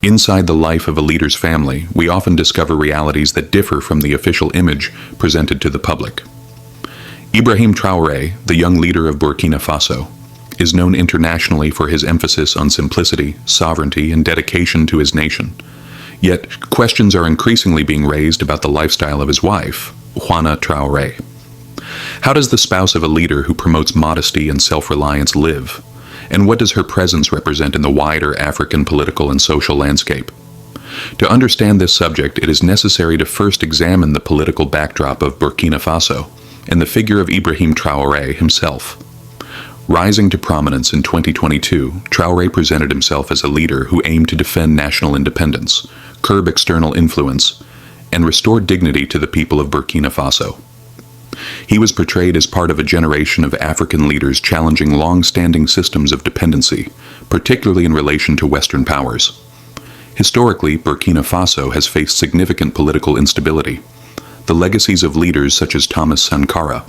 Inside the life of a leader's family, we often discover realities that differ from the official image presented to the public. Ibrahim Traoré, the young leader of Burkina Faso, is known internationally for his emphasis on simplicity, sovereignty, and dedication to his nation. Yet, questions are increasingly being raised about the lifestyle of his wife, Juana Traoré. How does the spouse of a leader who promotes modesty and self-reliance live? And what does her presence represent in the wider African political and social landscape? To understand this subject, it is necessary to first examine the political backdrop of Burkina Faso and the figure of Ibrahim Traoré himself. Rising to prominence in 2022, Traoré presented himself as a leader who aimed to defend national independence, curb external influence, and restore dignity to the people of Burkina Faso. He was portrayed as part of a generation of African leaders challenging long-standing systems of dependency, particularly in relation to Western powers. Historically, Burkina Faso has faced significant political instability. The legacies of leaders such as Thomas Sankara,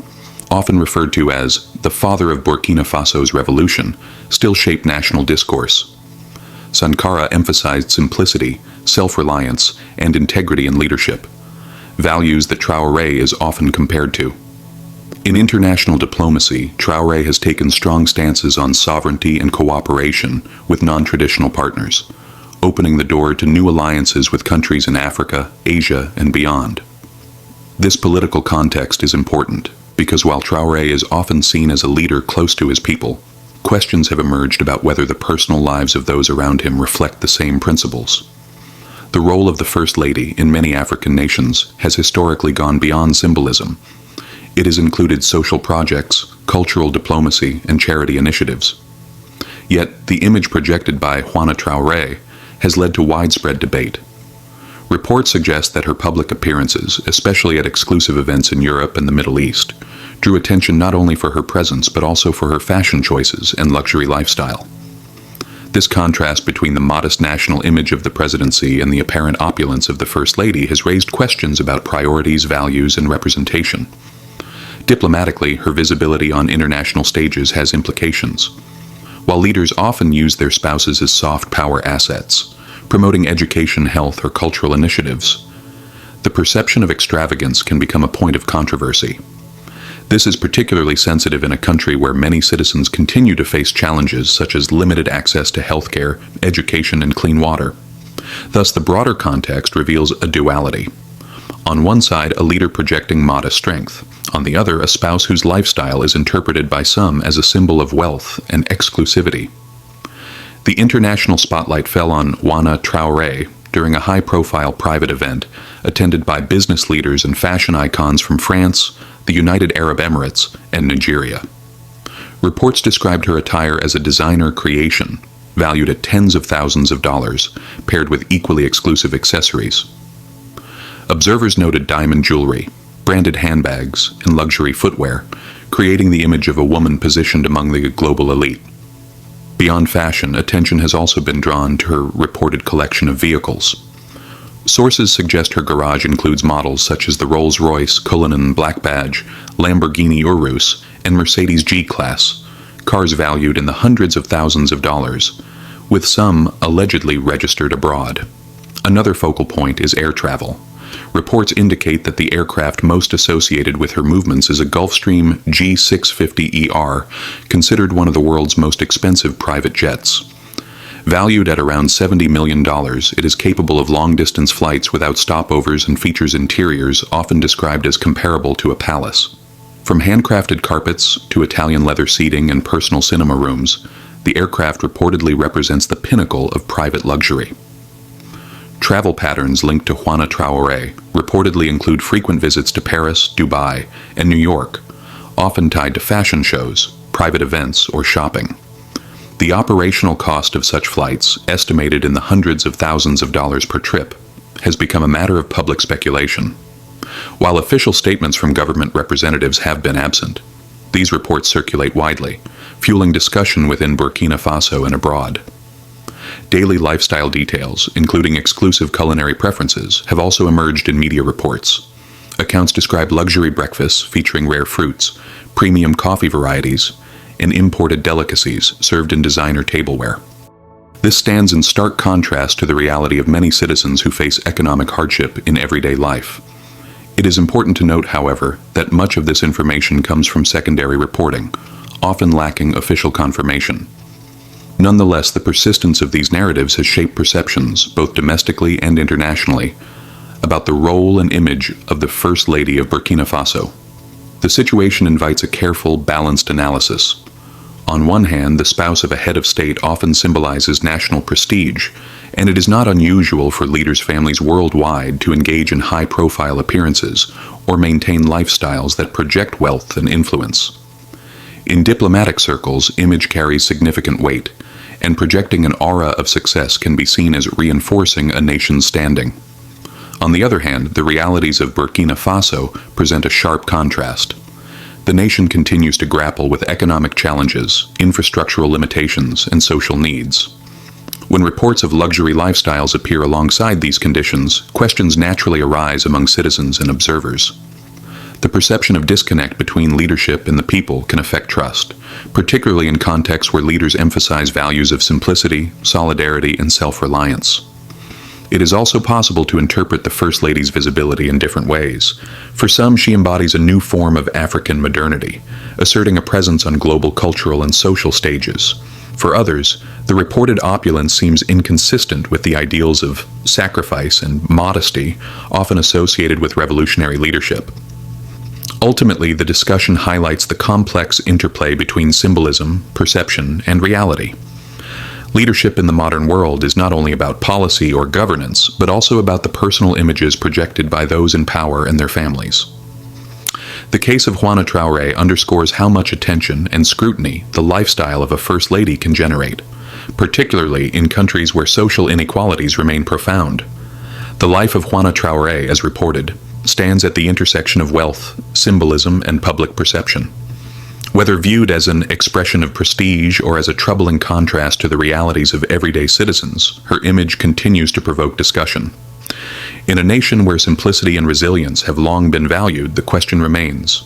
often referred to as the father of Burkina Faso's revolution, still shape national discourse. Sankara emphasized simplicity, self-reliance, and integrity in leadership, values that Traoré is often compared to. In international diplomacy, Traoré has taken strong stances on sovereignty and cooperation with non-traditional partners, opening the door to new alliances with countries in Africa, Asia, and beyond. This political context is important because while Traoré is often seen as a leader close to his people, questions have emerged about whether the personal lives of those around him reflect the same principles. The role of the First Lady in many African nations has historically gone beyond symbolism. It has included social projects, cultural diplomacy, and charity initiatives. Yet, the image projected by Juana Traoré has led to widespread debate. Reports suggest that her public appearances, especially at exclusive events in Europe and the Middle East, drew attention not only for her presence but also for her fashion choices and luxury lifestyle. This contrast between the modest national image of the presidency and the apparent opulence of the First Lady has raised questions about priorities, values, and representation. Diplomatically, her visibility on international stages has implications. While leaders often use their spouses as soft power assets, promoting education, health, or cultural initiatives, the perception of extravagance can become a point of controversy. This is particularly sensitive in a country where many citizens continue to face challenges such as limited access to healthcare, education, and clean water. Thus, the broader context reveals a duality. On one side, a leader projecting modest strength. On the other, a spouse whose lifestyle is interpreted by some as a symbol of wealth and exclusivity. The international spotlight fell on Juana Traoré during a high-profile private event attended by business leaders and fashion icons from France, the United Arab Emirates, and Nigeria. Reports described her attire as a designer creation, valued at tens of thousands of dollars, paired with equally exclusive accessories. Observers noted diamond jewelry, branded handbags, and luxury footwear, creating the image of a woman positioned among the global elite. Beyond fashion, attention has also been drawn to her reported collection of vehicles. Sources suggest her garage includes models such as the Rolls-Royce Cullinan Black Badge, Lamborghini Urus, and Mercedes G-Class, cars valued in the hundreds of thousands of dollars, with some allegedly registered abroad. Another focal point is air travel. Reports indicate that the aircraft most associated with her movements is a Gulfstream G650ER, considered one of the world's most expensive private jets. Valued at around $70 million, it is capable of long-distance flights without stopovers and features interiors often described as comparable to a palace. From handcrafted carpets to Italian leather seating and personal cinema rooms, the aircraft reportedly represents the pinnacle of private luxury. Travel patterns linked to Juana Traoré reportedly include frequent visits to Paris, Dubai, and New York, often tied to fashion shows, private events, or shopping. The operational cost of such flights, estimated in the hundreds of thousands of dollars per trip, has become a matter of public speculation. While official statements from government representatives have been absent, these reports circulate widely, fueling discussion within Burkina Faso and abroad. Daily lifestyle details, including exclusive culinary preferences, have also emerged in media reports. Accounts describe luxury breakfasts featuring rare fruits, premium coffee varieties, and imported delicacies served in designer tableware. This stands in stark contrast to the reality of many citizens who face economic hardship in everyday life. It is important to note, however, that much of this information comes from secondary reporting, often lacking official confirmation. Nonetheless, the persistence of these narratives has shaped perceptions, both domestically and internationally, about the role and image of the First Lady of Burkina Faso. The situation invites a careful, balanced analysis. On one hand, the spouse of a head of state often symbolizes national prestige, and it is not unusual for leaders' families worldwide to engage in high-profile appearances or maintain lifestyles that project wealth and influence. In diplomatic circles, image carries significant weight, and projecting an aura of success can be seen as reinforcing a nation's standing. On the other hand, the realities of Burkina Faso present a sharp contrast. The nation continues to grapple with economic challenges, infrastructural limitations, and social needs. When reports of luxury lifestyles appear alongside these conditions, questions naturally arise among citizens and observers. The perception of disconnect between leadership and the people can affect trust, particularly in contexts where leaders emphasize values of simplicity, solidarity, and self-reliance. It is also possible to interpret the First Lady's visibility in different ways. For some, she embodies a new form of African modernity, asserting a presence on global cultural and social stages. For others, the reported opulence seems inconsistent with the ideals of sacrifice and modesty often associated with revolutionary leadership. Ultimately, the discussion highlights the complex interplay between symbolism, perception, and reality. Leadership in the modern world is not only about policy or governance, but also about the personal images projected by those in power and their families. The case of Juana Traoré underscores how much attention and scrutiny the lifestyle of a First Lady can generate, particularly in countries where social inequalities remain profound. The life of Juana Traoré, as reported, stands at the intersection of wealth, symbolism, and public perception. Whether viewed as an expression of prestige or as a troubling contrast to the realities of everyday citizens, her image continues to provoke discussion. In a nation where simplicity and resilience have long been valued, the question remains: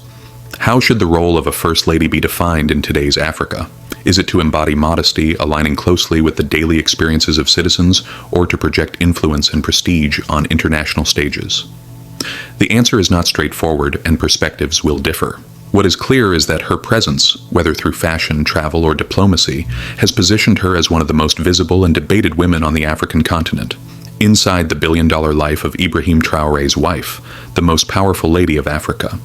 how should the role of a First Lady be defined in today's Africa? Is it to embody modesty, aligning closely with the daily experiences of citizens, or to project influence and prestige on international stages? The answer is not straightforward, and perspectives will differ. What is clear is that her presence, whether through fashion, travel, or diplomacy, has positioned her as one of the most visible and debated women on the African continent, inside the billion-dollar life of Ibrahim Traoré's wife, the most powerful lady of Africa.